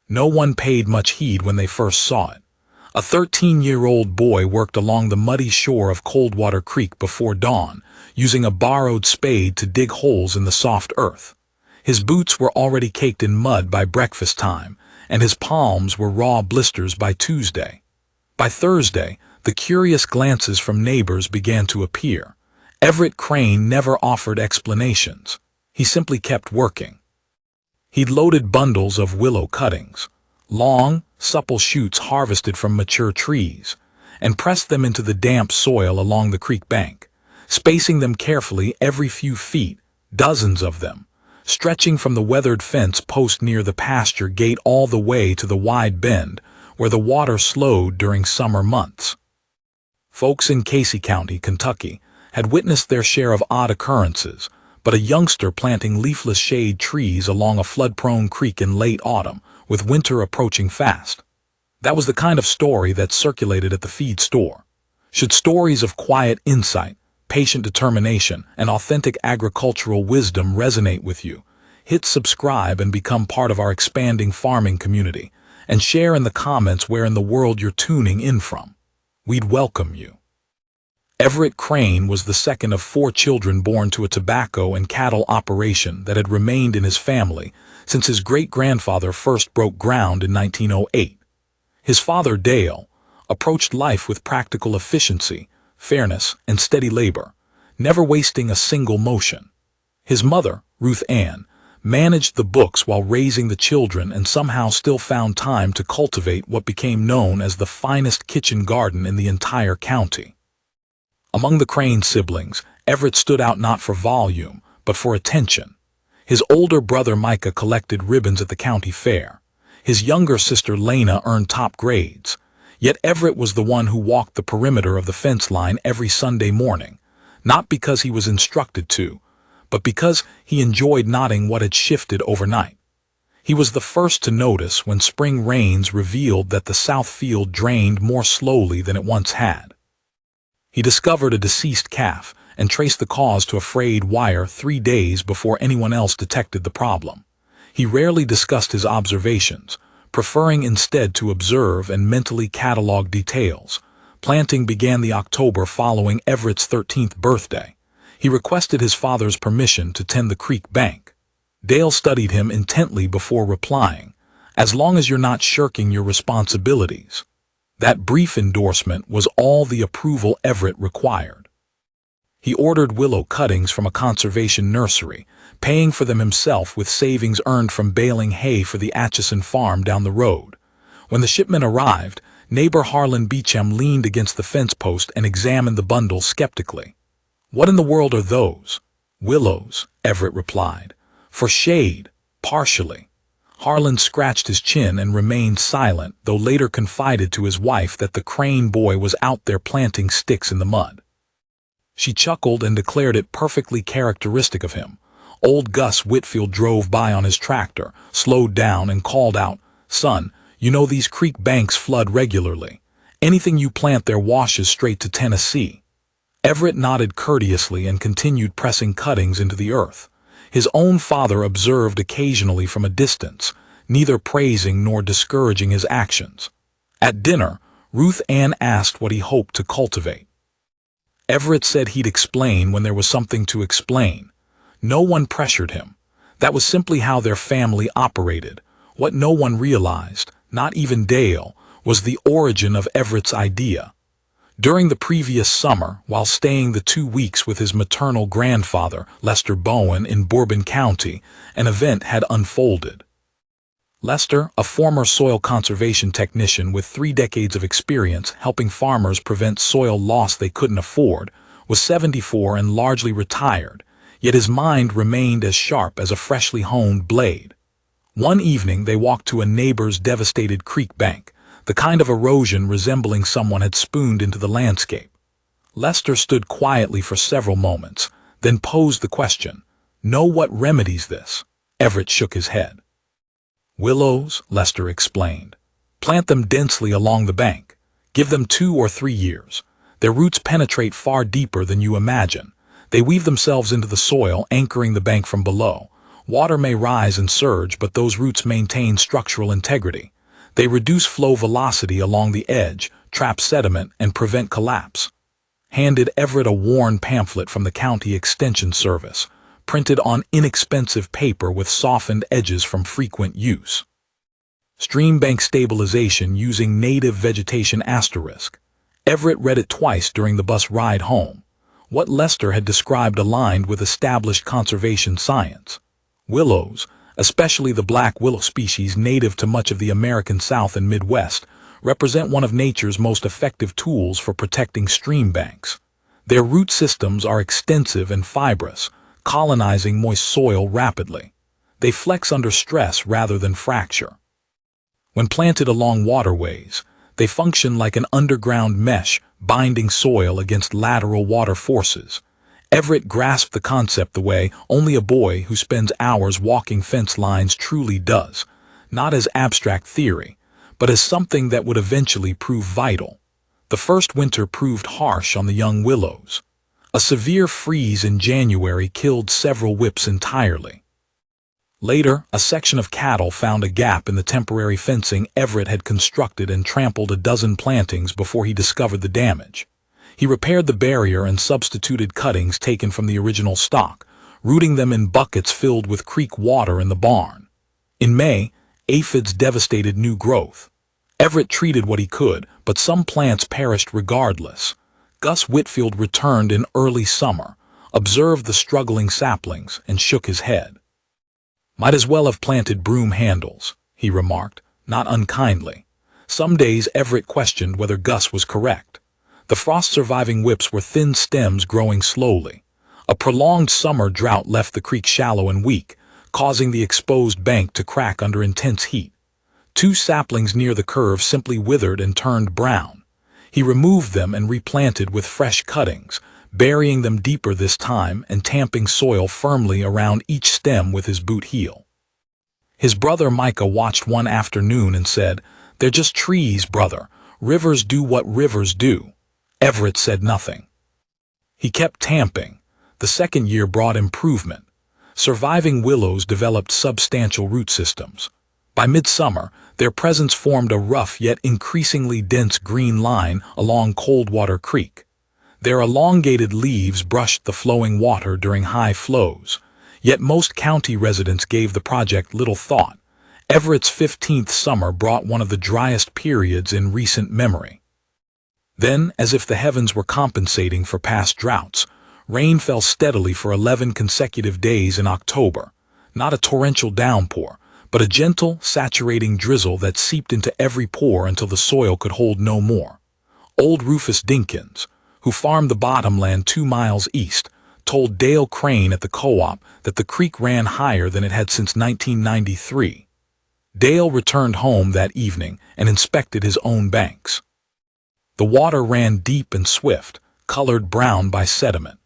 No one paid much heed when they first saw it. A 13-year-old boy worked along the muddy shore of Coldwater Creek before dawn, using a borrowed spade to dig holes in the soft earth. His boots were already caked in mud by breakfast time, and his palms were raw blisters by Tuesday. By Thursday, the curious glances from neighbors began to appear. Everett Crane never offered explanations. He simply kept working. He'd loaded bundles of willow cuttings, long, supple shoots harvested from mature trees, and pressed them into the damp soil along the creek bank, spacing them carefully every few feet, dozens of them, stretching from the weathered fence post near the pasture gate all the way to the wide bend where the water slowed during summer months. Folks in Casey County, Kentucky, had witnessed their share of odd occurrences, but a youngster planting leafless shade trees along a flood-prone creek in late autumn, with winter approaching fast. That was the kind of story that circulated at the feed store. Should stories of quiet insight, patient determination, and authentic agricultural wisdom resonate with you, hit subscribe and become part of our expanding farming community, and share in the comments where in the world you're tuning in from. We'd welcome you. Everett Crane was the second of 4 children born to a tobacco and cattle operation that had remained in his family since his great-grandfather first broke ground in 1908. His father, Dale, approached life with practical efficiency, fairness, and steady labor, never wasting a single motion. His mother, Ruth Ann, managed the books while raising the children and somehow still found time to cultivate what became known as the finest kitchen garden in the entire county. Among the Crane siblings, Everett stood out not for volume, but for attention. His older brother Micah collected ribbons at the county fair. His younger sister Lena earned top grades. Yet Everett was the one who walked the perimeter of the fence line every Sunday morning, not because he was instructed to, but because he enjoyed noting what had shifted overnight. He was the first to notice when spring rains revealed that the south field drained more slowly than it once had. He discovered a deceased calf and traced the cause to a frayed wire 3 days before anyone else detected the problem. He rarely discussed his observations, preferring instead to observe and mentally catalog details. Planting began the October following Everett's 13th birthday. He requested his father's permission to tend the creek bank. Dale studied him intently before replying, "As long as you're not shirking your responsibilities." That brief endorsement was all the approval Everett required. He ordered willow cuttings from a conservation nursery, paying for them himself with savings earned from baling hay for the Atchison farm down the road. When the shipment arrived, neighbor Harlan Beecham leaned against the fence post and examined the bundle skeptically. "What in the world are those?" "Willows," Everett replied. "For shade, partially." Harlan scratched his chin and remained silent, though later confided to his wife that the Crane boy was out there planting sticks in the mud. She chuckled and declared it perfectly characteristic of him. Old Gus Whitfield drove by on his tractor, slowed down, and called out, "Son, you know these creek banks flood regularly. Anything you plant there washes straight to Tennessee." Everett nodded courteously and continued pressing cuttings into the earth. His own father observed occasionally from a distance, neither praising nor discouraging his actions. At dinner, Ruth Ann asked what he hoped to cultivate. Everett said he'd explain when there was something to explain. No one pressured him. That was simply how their family operated. What no one realized, not even Dale, was the origin of Everett's idea. During the previous summer, while staying the 2 weeks with his maternal grandfather, Lester Bowen, in Bourbon County, an event had unfolded. Lester, a former soil conservation technician with 3 decades of experience helping farmers prevent soil loss they couldn't afford, was 74 and largely retired, yet his mind remained as sharp as a freshly honed blade. One evening they walked to a neighbor's devastated creek bank, the kind of erosion resembling someone had spooned into the landscape. Lester stood quietly for several moments, then posed the question, "Know what remedies this?" Everett shook his head. "Willows," Lester explained. "Plant them densely along the bank. Give them 2 or 3 years. Their roots penetrate far deeper than you imagine. They weave themselves into the soil, anchoring the bank from below. Water may rise and surge, but those roots maintain structural integrity. They reduce flow velocity along the edge, trap sediment, and prevent collapse. Handed Everett a worn pamphlet from the County Extension Service, printed on inexpensive paper with softened edges from frequent use. Stream bank stabilization using native vegetation asterisk. Everett read it twice during the bus ride home. What Lester had described aligned with established conservation science. Willows, especially the black willow species native to much of the American South and Midwest, represent one of nature's most effective tools for protecting stream banks. Their root systems are extensive and fibrous, colonizing moist soil rapidly. They flex under stress rather than fracture. When planted along waterways, they function like an underground mesh, binding soil against lateral water forces. Everett grasped the concept the way only a boy who spends hours walking fence lines truly does, not as abstract theory, but as something that would eventually prove vital. The first winter proved harsh on the young willows. A severe freeze in January killed several whips entirely. Later, a section of cattle found a gap in the temporary fencing Everett had constructed and trampled a dozen plantings before he discovered the damage. He repaired the barrier and substituted cuttings taken from the original stock, rooting them in buckets filled with creek water in the barn. In May, aphids devastated new growth. Everett treated what he could, but some plants perished regardless. Gus Whitfield returned in early summer, observed the struggling saplings, and shook his head. "Might as well have planted broom handles," he remarked, not unkindly. Some days Everett questioned whether Gus was correct. The frost-surviving whips were thin stems growing slowly. A prolonged summer drought left the creek shallow and weak, causing the exposed bank to crack under intense heat. 2 saplings near the curve simply withered and turned brown. He removed them and replanted with fresh cuttings, burying them deeper this time and tamping soil firmly around each stem with his boot heel. His brother Micah watched one afternoon and said, "They're just trees, brother. Rivers do what rivers do." Everett said nothing. He kept tamping. The second year brought improvement. Surviving willows developed substantial root systems. By midsummer, their presence formed a rough yet increasingly dense green line along Coldwater Creek. Their elongated leaves brushed the flowing water during high flows, yet most county residents gave the project little thought. Everett's 15th summer brought one of the driest periods in recent memory. Then, as if the heavens were compensating for past droughts, rain fell steadily for 11 consecutive days in October. Not a torrential downpour, but a gentle, saturating drizzle that seeped into every pore until the soil could hold no more. Old Rufus Dinkins, who farmed the bottomland 2 miles east, told Dale Crane at the co-op that the creek ran higher than it had since 1993. Dale returned home that evening and inspected his own banks. The water ran deep and swift, colored brown by sediment.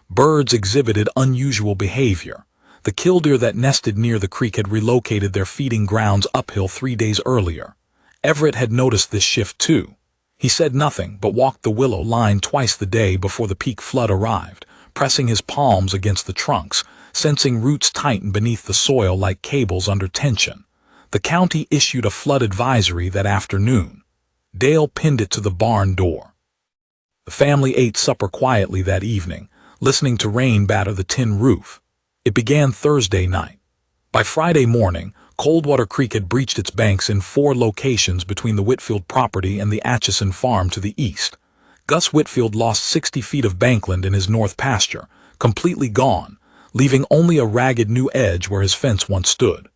Birds exhibited unusual behavior. The killdeer that nested near the creek had relocated their feeding grounds uphill 3 days earlier. Everett had noticed this shift too. He said nothing but walked the willow line twice the day before the peak flood arrived, pressing his palms against the trunks, sensing roots tighten beneath the soil like cables under tension. The county issued a flood advisory that afternoon. Dale pinned it to the barn door. The family ate supper quietly that evening, listening to rain batter the tin roof. It began Thursday night. By Friday morning, Coldwater Creek had breached its banks in 4 locations between the Whitfield property and the Atchison farm to the east. Gus Whitfield lost 60 feet of bankland in his north pasture, completely gone, leaving only a ragged new edge where his fence once stood.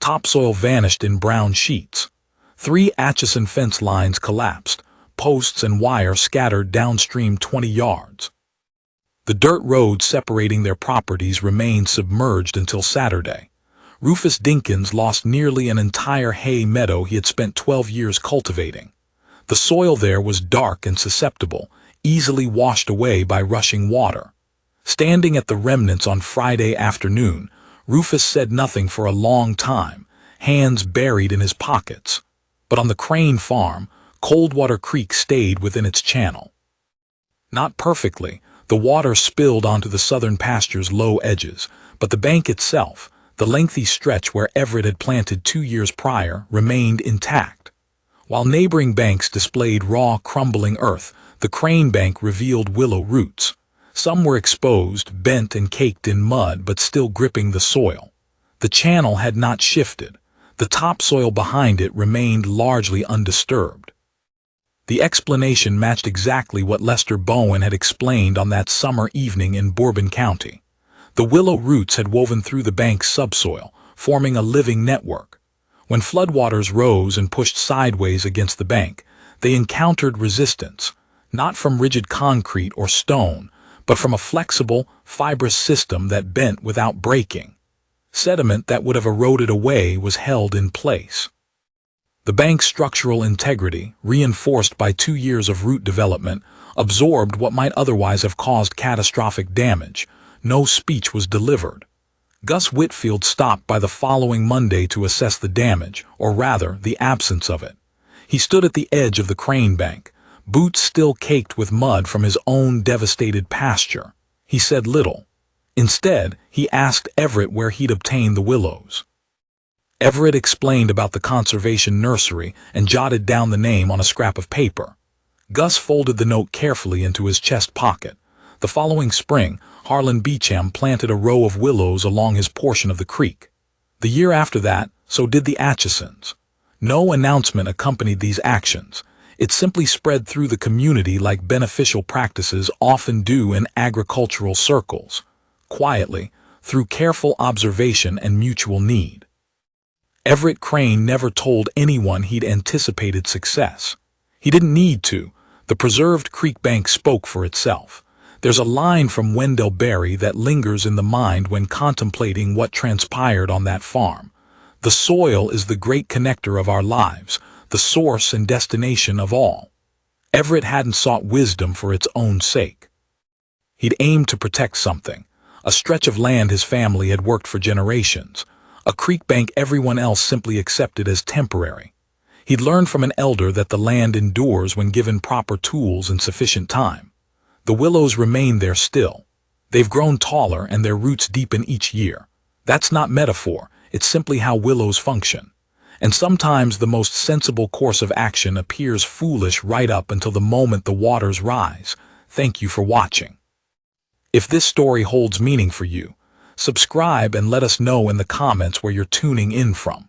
Topsoil vanished in brown sheets. 3 Atchison fence lines collapsed, posts and wire scattered downstream 20 yards. The dirt road separating their properties remained submerged until Saturday. Rufus Dinkins lost nearly an entire hay meadow he had spent 12 years cultivating. The soil there was dark and susceptible, easily washed away by rushing water. Standing at the remnants on Friday afternoon, Rufus said nothing for a long time, hands buried in his pockets. But on the Crane farm, Coldwater Creek stayed within its channel. Not perfectly, the water spilled onto the southern pasture's low edges, but the bank itself, The lengthy stretch where Everett had planted 2 years prior remained intact. While neighboring banks displayed raw, crumbling earth, the Crane bank revealed willow roots. Some were exposed, bent and caked in mud, but still gripping the soil. The channel had not shifted. The topsoil behind it remained largely undisturbed. The explanation matched exactly what Lester Bowen had explained on that summer evening in Bourbon County. The willow roots had woven through the bank's subsoil, forming a living network. When floodwaters rose and pushed sideways against the bank, they encountered resistance, not from rigid concrete or stone, but from a flexible, fibrous system that bent without breaking. Sediment that would have eroded away was held in place. The bank's structural integrity, reinforced by 2 years of root development, absorbed what might otherwise have caused catastrophic damage. No speech was delivered. Gus Whitfield stopped by the following Monday to assess the damage, or rather, the absence of it. He stood at the edge of the Crane bank, boots still caked with mud from his own devastated pasture. He said little. Instead, he asked Everett where he'd obtained the willows. Everett explained about the conservation nursery and jotted down the name on a scrap of paper. Gus folded the note carefully into his chest pocket. The following spring, Harlan Beecham planted a row of willows along his portion of the creek. The year after that, so did the Atchisons. No announcement accompanied these actions. It simply spread through the community like beneficial practices often do in agricultural circles, quietly, through careful observation and mutual need. Everett Crane never told anyone he'd anticipated success. He didn't need to. The preserved creek bank spoke for itself. There's a line from Wendell Berry that lingers in the mind when contemplating what transpired on that farm. The soil is the great connector of our lives, the source and destination of all. Everett hadn't sought wisdom for its own sake. He'd aimed to protect something, a stretch of land his family had worked for generations, a creek bank everyone else simply accepted as temporary. He'd learned from an elder that the land endures when given proper tools and sufficient time. The willows remain there still. They've grown taller and their roots deepen each year. That's not metaphor, it's simply how willows function. And sometimes the most sensible course of action appears foolish right up until the moment the waters rise. Thank you for watching. If this story holds meaning for you, subscribe and let us know in the comments where you're tuning in from.